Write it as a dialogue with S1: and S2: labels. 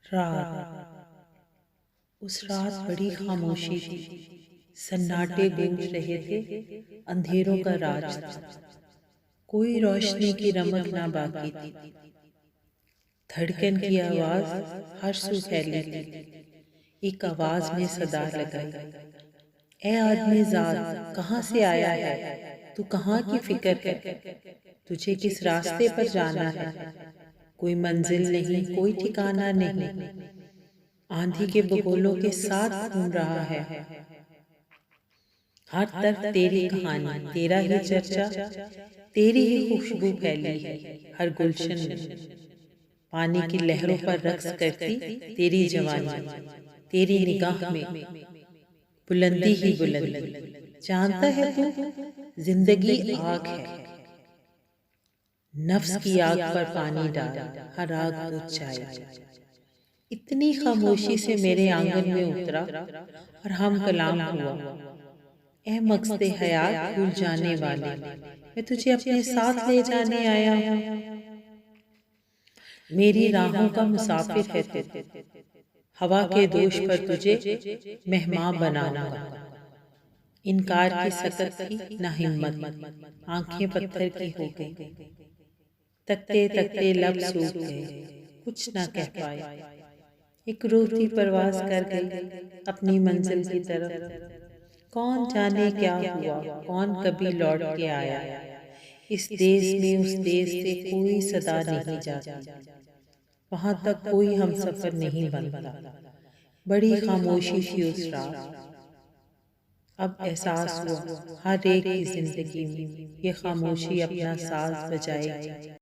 S1: रात। उस रात बड़ी खामोशी थी। सन्नाटे गूंज रहे थे। अंधेरों का राज था। कोई रोशनी की रमक ना बाकी थी। धड़कन की आवाज हर सू फैली थी। एक आवाज में सदा लगाई, ए आदमी जात, कहाँ से आया है तू? कहाँ की फिक्र है? तुझे किस रास्ते पर जाना है? कोई मंजिल नहीं, कोई ठिकाना नहीं। आंधी के बगोलों के साथ घूम रहा है। हर तरफ तेरी कहानी, तेरा ही चर्चा, तेरी ही खुशबू फैली है हर गुलशन में। पानी की लहरों पर रक्स करती तेरी जवानी, तेरी निगाह में बुलंदी ही बुलंदी। जानता है तू, जिंदगी आग है। नफ्स की आग पर पानी डाल, हर आग बुझ जाए। इतनी खामोशी से मेरे आंगन में उतरा और हम कलाम हुआ। ए मकसदे हयात भूल जाने वाले, मैं तुझे अपने साथ ले जाने आया हूँ। मेरी राहों का मुसाफिर है तू। हवा के दोष पर तुझे मेहमान बनाऊंगा। इनकार की सकत थी ना हिम्मत, आंखें पत्थर की हो गई। तकते तकते लब सूख गए, कुछ ना कह पाए। एक रोती परवास कर गई अपनी मंजिल की तरफ। कौन जाने क्या हुआ, कौन कभी लौट के आया। इस देश में उस देश से कोई सदा नहीं जाती। वहां तक कोई हम सफर नहीं बनता। बड़ी खामोशी थी उस रात। अब एहसास हुआ हर एक की जिंदगी में ये खामोशी अपना साज बजाएगी।